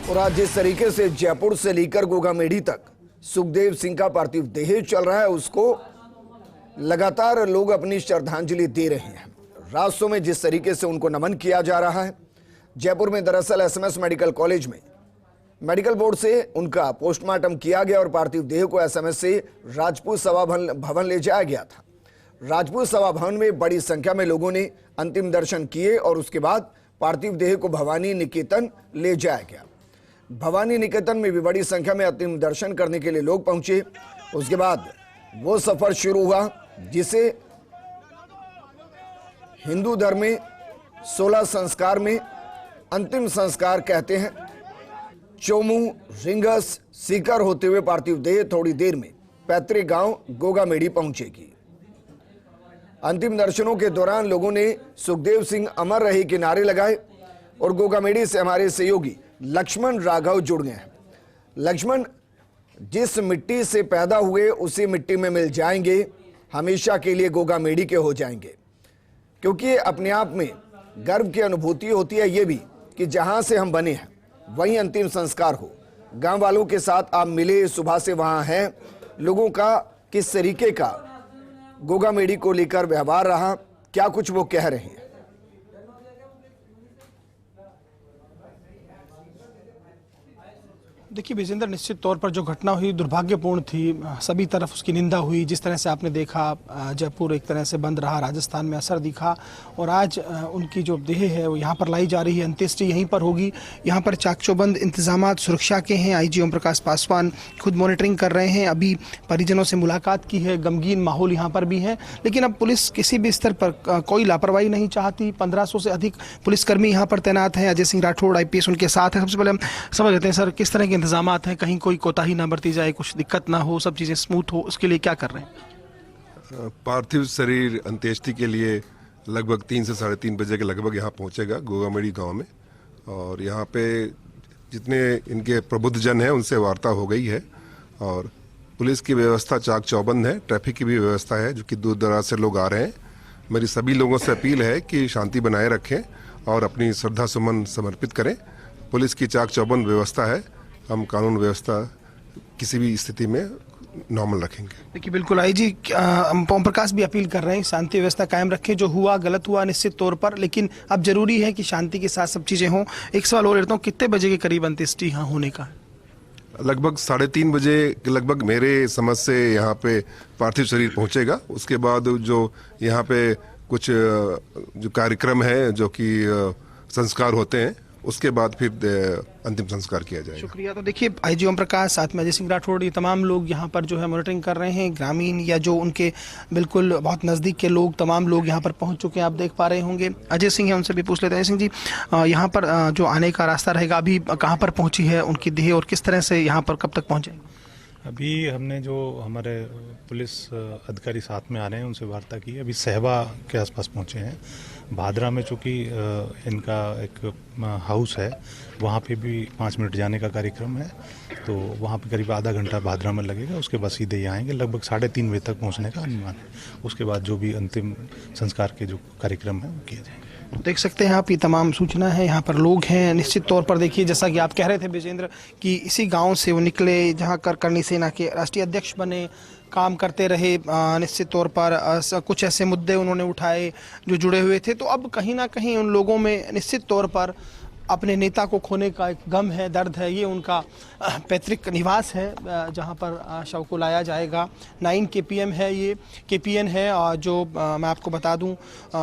और आज जिस तरीके से जयपुर से लेकर गोगामेडी तक सुखदेव सिंह का पार्थिव देह चल रहा है, उसको लगातार लोग अपनी श्रद्धांजलि दे रहे हैं। रास्तों में जिस तरीके से उनको नमन किया जा रहा है। जयपुर में दरअसल एसएमएस मेडिकल कॉलेज में मेडिकल बोर्ड से उनका पोस्टमार्टम किया गया और पार्थिव देह को एसएमएस से राजपूत सभा भवन ले जाया गया था। राजपूत सभा भवन में बड़ी संख्या में लोगों ने अंतिम दर्शन किए और उसके बाद पार्थिव देह को भवानी निकेतन ले जाया गया। भवानी निकेतन में भी बड़ी संख्या में अंतिम दर्शन करने के लिए लोग पहुंचे। उसके बाद वो सफर शुरू हुआ जिसे हिंदू धर्म में 16 संस्कार में अंतिम संस्कार कहते हैं। चोमू, रिंगस, सीकर होते हुए पार्थिव देह थोड़ी देर में पैतृक गांव गोगामेडी पहुंचेगी। अंतिम दर्शनों के दौरान लोगों ने सुखदेव सिंह अमर रहे के नारे लगाए और गोगामेडी से हमारे सहयोगी लक्ष्मण राघव जुड़ गए हैं। लक्ष्मण, जिस मिट्टी से पैदा हुए उसी मिट्टी में मिल जाएंगे, हमेशा के लिए गोगामेडी के हो जाएंगे, क्योंकि अपने आप में गर्व की अनुभूति होती है ये भी कि जहां से हम बने हैं वहीं अंतिम संस्कार हो। गांव वालों के साथ आप मिले, सुबह से वहां हैं, लोगों का किस तरीके का गोगामेडी को लेकर व्यवहार रहा, क्या कुछ वो कह रहे हैं? देखिए विजेंद्र, निश्चित तौर पर जो घटना हुई दुर्भाग्यपूर्ण थी। सभी तरफ उसकी निंदा हुई। जिस तरह से आपने देखा जयपुर एक तरह से बंद रहा, राजस्थान में असर दिखा और आज उनकी जो देह है वो यहाँ पर लाई जा रही है। अंत्येष्टि यहीं पर होगी। यहाँ पर चाकचौबंद इंतजामात सुरक्षा के हैं। आईजी ओम प्रकाश पासवान खुद मॉनिटरिंग कर रहे हैं। अभी परिजनों से मुलाकात की है। गमगीन माहौल यहाँ पर भी है, लेकिन अब पुलिस किसी भी स्तर पर कोई लापरवाही नहीं चाहती। 1500 से अधिक पुलिसकर्मी यहाँ पर तैनात हैं। अजय सिंह राठौड़ IPS उनके साथ है। सबसे पहले हम समझ लेते हैं सर, किस तरह के इंतजामात हैं, कहीं कोई कोताही ना बरती जाए, कुछ दिक्कत ना हो, सब चीजें स्मूथ हो, उसके लिए क्या कर रहे हैं? पार्थिव शरीर अंत्येष्टि के लिए लगभग 3 से 3:30 बजे के लगभग यहाँ पहुंचेगा गोगामेडी गांव में। और यहाँ पे जितने इनके प्रबुद्ध जन हैं उनसे वार्ता हो गई है और पुलिस की व्यवस्था चाक चौबंद है। ट्रैफिक की भी व्यवस्था है, जो कि दूर दराज से लोग आ रहे हैं। मेरी सभी लोगों से अपील है कि शांति बनाए रखें और अपनी श्रद्धा सुमन समर्पित करें। पुलिस की चाक चौबंद व्यवस्था है। हम कानून व्यवस्था किसी भी स्थिति में नॉर्मल रखेंगे। देखिए बिल्कुल आईजी ओम प्रकाश भी अपील कर रहे हैं शांति व्यवस्था कायम रखें। जो हुआ गलत हुआ निश्चित तौर पर, लेकिन अब जरूरी है कि शांति के साथ सब चीजें हों। एक सवाल और लेता हूँ, कितने बजे के करीब अंत्येष्टि यहाँ होने का? लगभग 3:30 बजे के लगभग मेरे समझ से यहाँ पे पार्थिव शरीर पहुँचेगा। उसके बाद जो यहाँ पे कुछ जो कार्यक्रम है, जो कि संस्कार होते हैं, उसके बाद फिर अंतिम संस्कार किया जाएगा। शुक्रिया। तो देखिए आईजी ओम प्रकाश, साथ में अजय सिंह राठौड़, ये तमाम लोग यहाँ पर जो है मॉनिटरिंग कर रहे हैं। ग्रामीण या जो उनके बिल्कुल बहुत नज़दीक के लोग, तमाम लोग यहाँ पर पहुँच चुके हैं, आप देख पा रहे होंगे। अजय सिंह है, उनसे भी पूछ लेते हैं। अजय सिंह जी, यहाँ पर जो आने का रास्ता रहेगा, अभी कहाँ पर पहुँची है उनकी देह और किस तरह से यहाँ पर कब तक पहुँचेगी? अभी हमने जो हमारे पुलिस अधिकारी साथ में आ रहे हैं उनसे वार्ता की। अभी सहबा के आसपास पहुंचे हैं। भादरा में चूँकि इनका एक हाउस है, वहाँ पे भी 5 मिनट जाने का कार्यक्रम है, तो वहाँ पे करीब आधा घंटा भादरा में लगेगा। उसके बाद सीधे ही आएंगे। लगभग 3:30 बजे तक पहुँचने का अनुमान है। उसके बाद जो भी अंतिम संस्कार के जो कार्यक्रम है वो किए जाएंगे। देख सकते हैं आप, ये तमाम सूचना है। यहाँ पर लोग हैं। निश्चित तौर पर देखिए, जैसा कि आप कह रहे थे विजेंद्र, कि इसी गांव से वो निकले जहाँ करनी सेना के राष्ट्रीय अध्यक्ष बने, काम करते रहे। निश्चित तौर पर कुछ ऐसे मुद्दे उन्होंने उठाए जो जुड़े हुए थे। तो अब कहीं ना कहीं उन लोगों में निश्चित तौर पर अपने नेता को खोने का एक गम है, दर्द है। ये उनका पैतृक निवास है जहाँ पर शव को लाया जाएगा। 9 KPM है, ये KPN है, जो मैं आपको बता दूं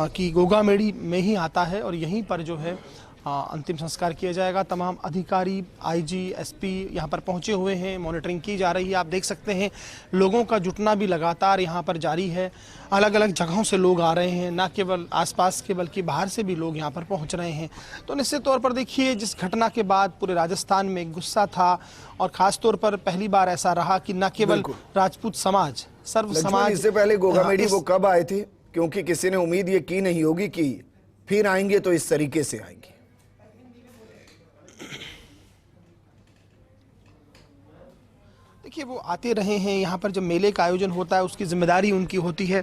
कि गोगामेडी में ही आता है और यहीं पर जो है अंतिम संस्कार किया जाएगा। तमाम अधिकारी, IG, SP यहाँ पर पहुँचे हुए हैं। मॉनिटरिंग की जा रही है। आप देख सकते हैं लोगों का जुटना भी लगातार यहाँ पर जारी है। अलग अलग जगहों से लोग आ रहे हैं, ना केवल आसपास के बल्कि बाहर से भी लोग यहाँ पर पहुँच रहे हैं। तो निश्चित तौर पर देखिए, जिस घटना के बाद पूरे राजस्थान में गुस्सा था और ख़ास तौर पर पहली बार ऐसा रहा कि न केवल राजपूत समाज, सर्व समाज। इससे पहले गोगामेडी वो कब आए थे? क्योंकि किसी ने उम्मीद ये की नहीं होगी कि फिर आएंगे तो इस तरीके से आएंगे। देखिए वो आते रहे हैं यहाँ पर, जब मेले का आयोजन होता है उसकी जिम्मेदारी उनकी होती है,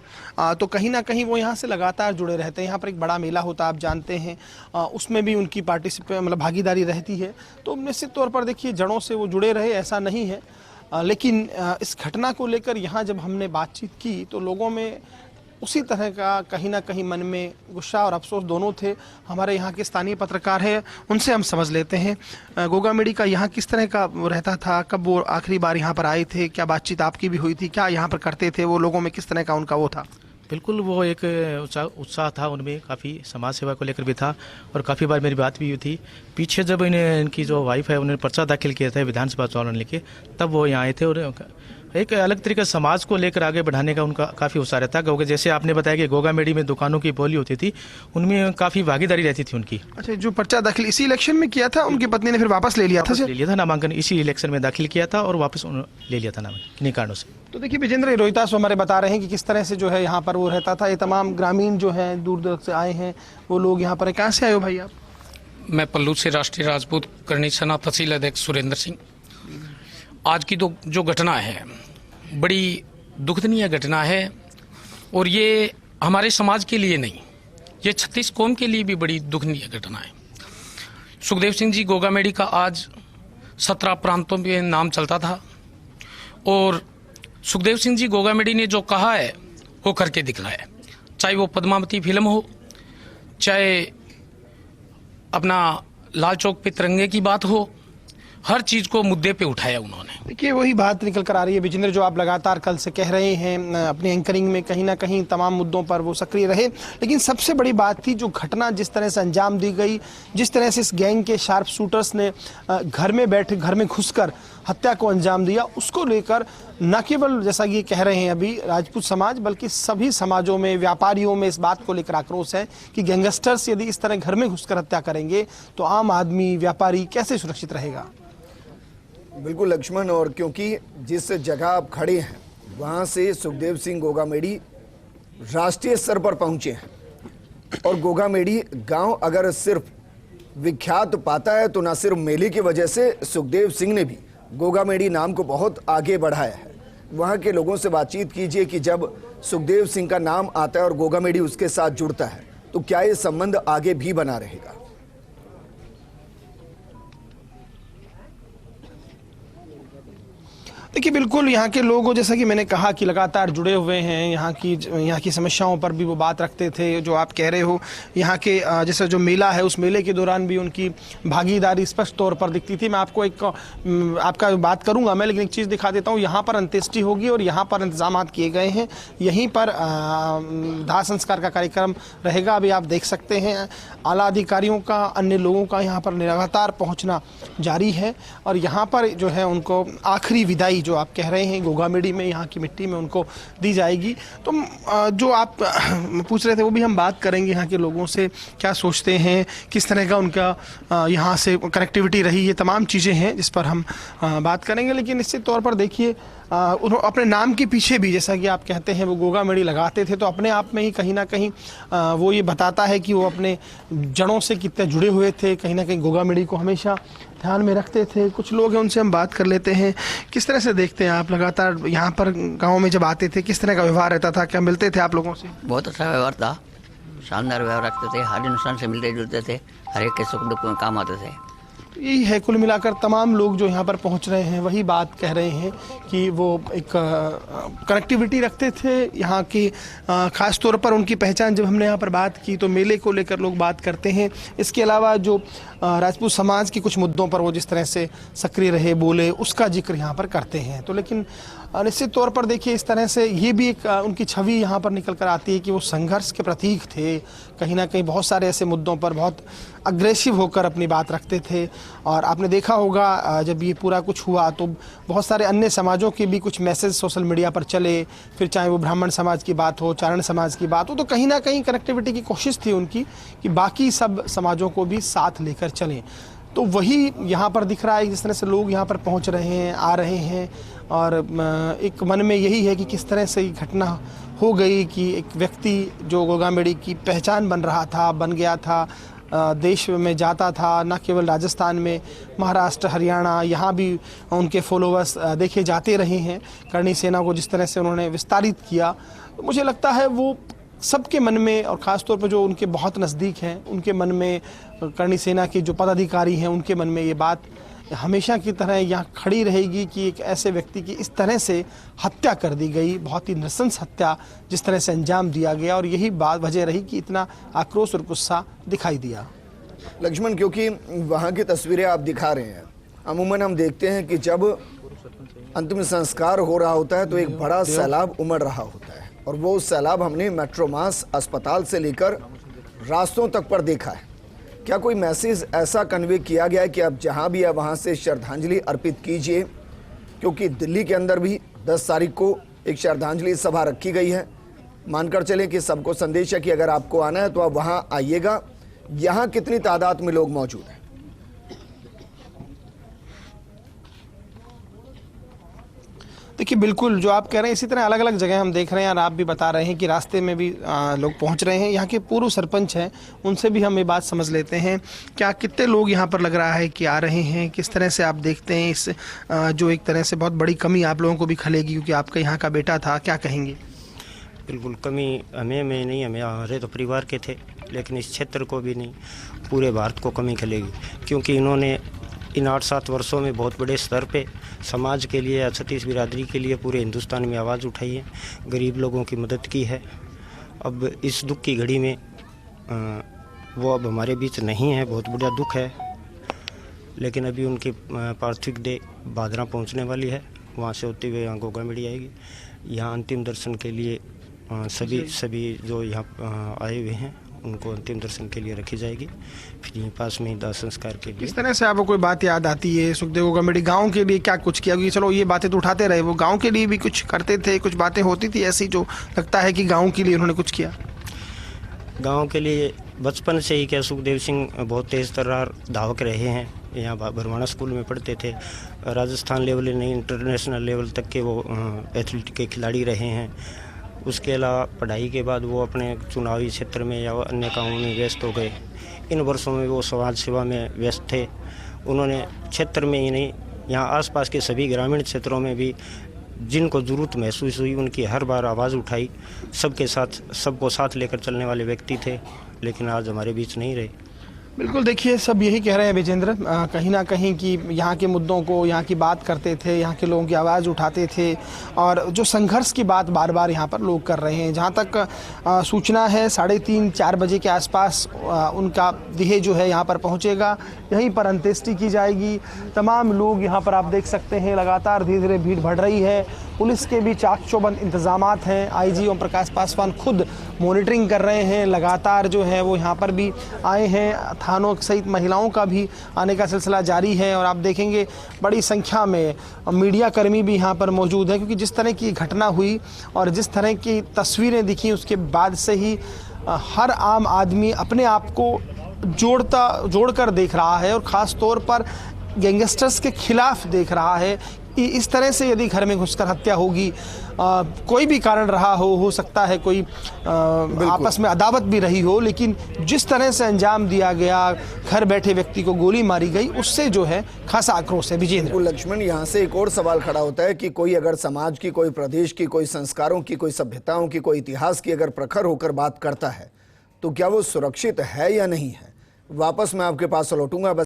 तो कहीं ना कहीं वो यहाँ से लगातार जुड़े रहते हैं। यहाँ पर एक बड़ा मेला होता है आप जानते हैं, उसमें भी उनकी मतलब भागीदारी रहती है। तो निश्चित तौर पर देखिए जड़ों से वो जुड़े रहे ऐसा नहीं है, लेकिन इस घटना को लेकर यहाँ जब हमने बातचीत की तो लोगों में उसी तरह का कहीं ना कहीं मन में गुस्सा और अफसोस दोनों थे। हमारे यहाँ के स्थानीय पत्रकार हैं, उनसे हम समझ लेते हैं। गोगा मेडी का यहाँ किस तरह का वो रहता था, कब वो आखिरी बार यहाँ पर आए थे, क्या बातचीत आपकी भी हुई थी, क्या यहाँ पर करते थे वो, लोगों में किस तरह का उनका वो था? बिल्कुल, वो एक उत्साह था उनमें, काफ़ी समाज सेवा को लेकर भी था और काफ़ी बार मेरी बात भी हुई थी। पीछे जब इनकी जो वाइफ है उन्होंने पर्चा दाखिल किया था विधानसभा चुनाव लेके, तब वो यहाँ आए थे और एक अलग तरीके से समाज को लेकर आगे बढ़ाने का उनका काफ़ी उत्साह रहता है। क्योंकि जैसे आपने बताया कि गोगा मेडी में दुकानों की बोली होती थी, उनमें काफ़ी भागीदारी रहती थी उनकी। अच्छा, जो पर्चा दाखिल इसी इलेक्शन में किया था, उनकी पत्नी ने फिर वापस ले लिया था नामांकन, इसी इलेक्शन में दाखिल किया था और वापस ले लिया था नामांकन किन्हीं कारणों से। तो देखिए विजेंद्र रोहितास हमारे बता रहे हैं कि किस तरह से जो है यहाँ पर वो रहता था। ये तमाम ग्रामीण जो हैं दूर दूर से आए हैं वो लोग यहाँ पर। कहाँ से आए हो भाई आप? मैं पल्लू से राष्ट्रीय राजपूत करनी सेना तहसील अध्यक्ष सुरेंद्र सिंह। आज की जो घटना है बड़ी दुखदनीय घटना है और ये हमारे समाज के लिए नहीं, ये 36 कौम के लिए भी बड़ी दुखनीय घटना है। सुखदेव सिंह जी गोगा मेडी का आज 17 प्रांतों में नाम चलता था और सुखदेव सिंह जी गोगा मेडी ने जो कहा है वो करके दिखलाया। चाहे वो पद्मावती फिल्म हो, चाहे अपना लाल चौक पे तिरंगे की बात हो, हर चीज को मुद्दे पे उठाया उन्होंने। देखिए वही बात निकल कर आ रही है विजेंद्र, जो आप लगातार कल से कह रहे हैं अपनी एंकरिंग में, कहीं ना कहीं तमाम मुद्दों पर वो सक्रिय रहे। लेकिन सबसे बड़ी बात थी जो घटना जिस तरह से अंजाम दी गई, जिस तरह से इस गैंग के शार्प शूटर्स ने घर में बैठे, घर में घुसकर हत्या को अंजाम दिया, उसको लेकर न केवल जैसा ये कह रहे हैं अभी राजपूत समाज, बल्कि सभी समाजों में, व्यापारियों में इस बात को लेकर आक्रोश है कि गैंगस्टर्स यदि इस तरह घर में घुसकर हत्या करेंगे तो आम आदमी, व्यापारी कैसे सुरक्षित रहेगा। बिल्कुल लक्ष्मण, और क्योंकि जिस जगह आप खड़े हैं वहाँ से सुखदेव सिंह गोगा मेडी राष्ट्रीय स्तर पर पहुँचे हैं और गोगा मेडी गांव अगर सिर्फ विख्यात पाता है तो ना सिर्फ मेले की वजह से सुखदेव सिंह ने भी गोगा मेडी नाम को बहुत आगे बढ़ाया है। वहाँ के लोगों से बातचीत कीजिए कि जब सुखदेव सिंह का नाम आता है और गोगा मेडी उसके साथ जुड़ता है तो क्या ये संबंध आगे भी बना रहेगा। देखिए बिल्कुल यहाँ के लोग, जैसा कि मैंने कहा कि लगातार जुड़े हुए हैं, यहाँ की समस्याओं पर भी वो बात रखते थे जो आप कह रहे हो। यहाँ के जैसा जो मेला है उस मेले के दौरान भी उनकी भागीदारी स्पष्ट तौर पर दिखती थी। मैं आपको आपका बात करूंगा मैं, लेकिन एक चीज़ दिखा देता हूँ। यहाँ पर अंत्येष्टि होगी और यहाँ पर इंतजाम किए गए हैं, यहीं पर दाह संस्कार का कार्यक्रम रहेगा। अभी आप देख सकते हैं आला अधिकारियों का, अन्य लोगों का यहाँ पर लगातार पहुँचना जारी है और यहाँ पर जो है उनको आखिरी विदाई जो आप कह रहे हैं गोगा मेडी में, यहाँ की मिट्टी में उनको दी जाएगी। तो जो आप पूछ रहे थे वो भी हम बात करेंगे यहाँ के लोगों से, क्या सोचते हैं, किस तरह का उनका यहाँ से कनेक्टिविटी रही, ये तमाम चीज़ें हैं जिस पर हम बात करेंगे। लेकिन निश्चित तौर पर देखिए अपने नाम के पीछे भी, जैसा कि आप कहते हैं वो गोगा मेडी लगाते थे, तो अपने आप में ही कहीं ना कहीं वो ये बताता है कि वो अपने जड़ों से कितने जुड़े हुए थे, कहीं ना कहीं गोगा मेडी को हमेशा ध्यान में रखते थे। कुछ लोग हैं उनसे हम बात कर लेते हैं। किस तरह से देखते हैं आप लगातार यहाँ पर गाँव में जब आते थे, किस तरह का व्यवहार रहता था, क्या मिलते थे आप लोगों से? बहुत अच्छा व्यवहार था, शानदार व्यवहार रखते थे, हर इंसान से मिलते जुलते थे, हर एक के सुख दुख में काम आते थे। यही है कुल मिलाकर तमाम लोग जो यहाँ पर पहुँच रहे हैं वही बात कह रहे हैं कि वो एक कनेक्टिविटी रखते थे यहाँ की। ख़ास तौर पर उनकी पहचान जब हमने यहाँ पर बात की तो मेले को लेकर लोग बात करते हैं। इसके अलावा जो राजपूत समाज के कुछ मुद्दों पर वो जिस तरह से सक्रिय रहे, बोले, उसका जिक्र यहाँ पर करते हैं। तो लेकिन निश्चित तौर पर देखिए इस तरह से ये भी एक उनकी छवि यहाँ पर निकल कर आती है कि वो संघर्ष के प्रतीक थे। कहीं ना कहीं बहुत सारे ऐसे मुद्दों पर बहुत अग्रेसिव होकर अपनी बात रखते थे। और आपने देखा होगा जब ये पूरा कुछ हुआ तो बहुत सारे अन्य समाजों के भी कुछ मैसेज सोशल मीडिया पर चले, फिर चाहे वो ब्राह्मण समाज की बात हो, चारण समाज की बात हो, तो कहीं ना कहीं कनेक्टिविटी की कोशिश थी उनकी कि बाकी सब समाजों को भी साथ लेकर चलें। तो वही यहाँ पर दिख रहा है जिस तरह से लोग यहाँ पर पहुँच रहे हैं, आ रहे हैं। और एक मन में यही है कि किस तरह से ये घटना हो गई कि एक व्यक्ति जो गोगा मेडी की पहचान बन रहा था, बन गया था, देश में जाता था, न केवल राजस्थान में, महाराष्ट्र, हरियाणा, यहाँ भी उनके फॉलोअर्स देखे जाते रहे हैं। करणी सेना को जिस तरह से उन्होंने विस्तारित किया, तो मुझे लगता है वो सबके मन में, और ख़ासतौर पर जो उनके बहुत नज़दीक हैं, उनके मन में, करणी सेना के जो पदाधिकारी हैं, उनके मन में ये बात हमेशा की तरह यहाँ खड़ी रहेगी कि एक ऐसे व्यक्ति की इस तरह से हत्या कर दी गई, बहुत ही नृशंस हत्या जिस तरह से अंजाम दिया गया, और यही बात वजह रही कि इतना आक्रोश और गुस्सा दिखाई दिया। लक्ष्मण, क्योंकि वहाँ की तस्वीरें आप दिखा रहे हैं, अमूमन हम देखते हैं कि जब अंतिम संस्कार हो रहा होता है तो एक बड़ा सैलाब उमड़ रहा होता है, और वो सैलाब हमने मेट्रोमास अस्पताल से लेकर रास्तों तक पर देखा है। क्या कोई मैसेज ऐसा कन्वे किया गया है कि आप जहां भी है वहां से श्रद्धांजलि अर्पित कीजिए? क्योंकि दिल्ली के अंदर भी 10 तारीख को एक श्रद्धांजलि सभा रखी गई है। मानकर चलें कि सबको संदेश है कि अगर आपको आना है तो आप वहां आइएगा। यहां कितनी तादाद में लोग मौजूद हैं? देखिए, बिल्कुल जो आप कह रहे हैं, इसी तरह अलग अलग जगह हम देख रहे हैं, और आप भी बता रहे हैं कि रास्ते में भी लोग पहुंच रहे हैं। यहाँ के पूर्व सरपंच हैं, उनसे भी हम ये बात समझ लेते हैं। क्या कितने लोग यहाँ पर लग रहा है कि आ रहे हैं? किस तरह से आप देखते हैं इस जो एक तरह से बहुत बड़ी कमी आप लोगों को भी खलेगी, क्योंकि आपका यहाँ का बेटा था, क्या कहेंगे? बिल्कुल कमी हमें नहीं, हमारे तो परिवार के थे, लेकिन इस क्षेत्र को भी नहीं, पूरे भारत को कमी खलेगी, क्योंकि इन्होंने इन 8-7 वर्षों में बहुत बड़े स्तर पे समाज के लिए या छत्तीस बिरादरी के लिए पूरे हिंदुस्तान में आवाज़ उठाई है, गरीब लोगों की मदद की है। अब इस दुख की घड़ी में वो अब हमारे बीच नहीं है, बहुत बड़ा दुख है। लेकिन अभी उनकी पार्थिव देह भादरा पहुंचने वाली है, वहां से होते हुए यहाँ गोगामेड़ी आएगी। यहाँ अंतिम दर्शन के लिए सभी जो यहाँ आए हुए हैं उनको अंतिम दर्शन के लिए रखी जाएगी। फिर यहीं पास में दाह संस्कार के लिए। किस तरह से आपको कोई बात याद आती है सुखदेव गोगामेड़ी गांव के लिए क्या कुछ किया? क्योंकि चलो ये बातें तो उठाते रहे, वो गांव के लिए भी कुछ करते थे, कुछ बातें होती थी ऐसी जो लगता है कि गांव के लिए उन्होंने कुछ किया? गांव के लिए बचपन से ही क्या सुखदेव सिंह बहुत तेज़ तर्रार धावक रहे हैं। यहाँ बरवाना स्कूल में पढ़ते थे, राजस्थान लेवल नहीं इंटरनेशनल लेवल तक के वो एथलीट के खिलाड़ी रहे हैं। उसके अलावा पढ़ाई के बाद वो अपने चुनावी क्षेत्र में या अन्य कामों में व्यस्त हो गए। इन वर्षों में वो समाज सेवा में व्यस्त थे। उन्होंने क्षेत्र में ही नहीं, यहाँ आसपास के सभी ग्रामीण क्षेत्रों में भी जिनको ज़रूरत महसूस हुई उनकी हर बार आवाज़ उठाई। सबके साथ, सबको साथ लेकर चलने वाले व्यक्ति थे, लेकिन आज हमारे बीच नहीं रहे। बिल्कुल, देखिए सब यही कह रहे हैं विजेंद्र, कहीं ना कहीं कि यहाँ के मुद्दों को, यहाँ की बात करते थे, यहाँ के लोगों की आवाज़ उठाते थे, और जो संघर्ष की बात बार बार यहाँ पर लोग कर रहे हैं। जहाँ तक सूचना है 3:30-4 बजे के आसपास उनका देह जो है यहाँ पर पहुँचेगा, यहीं पर अंत्येष्टि की जाएगी। तमाम लोग यहाँ पर आप देख सकते हैं, लगातार धीरे धीरे भीड़ बढ़ रही है। पुलिस के भी चाक चौबंद इंतजामात हैं। आईजी ओम प्रकाश पासवान खुद मॉनिटरिंग कर रहे हैं, लगातार जो है वो यहाँ पर भी आए हैं। थानों सहित महिलाओं का भी आने का सिलसिला जारी है, और आप देखेंगे बड़ी संख्या में मीडिया कर्मी भी यहाँ पर मौजूद हैं, क्योंकि जिस तरह की घटना हुई और जिस तरह की तस्वीरें दिखी उसके बाद से ही हर आम आदमी अपने आप को जोड़कर देख रहा है, और ख़ास तौर पर गैंगस्टर्स के खिलाफ देख रहा है। इस तरह से यदि घर में घुसकर हत्या होगी, कोई भी कारण रहा हो सकता है कोई आपस में अदावत भी रही हो, लेकिन जिस तरह से अंजाम दिया गया, घर बैठे व्यक्ति को गोली मारी गई, उससे जो है खासा आक्रोश है। विजेंद्र, लक्ष्मण, यहाँ से एक और सवाल खड़ा होता है कि कोई अगर समाज की, कोई प्रदेश की, कोई संस्कारों की, कोई सभ्यताओं की, कोई इतिहास की अगर प्रखर होकर बात करता है तो क्या वो सुरक्षित है या नहीं है? वापस मैं आपके पास लौटूंगा। बस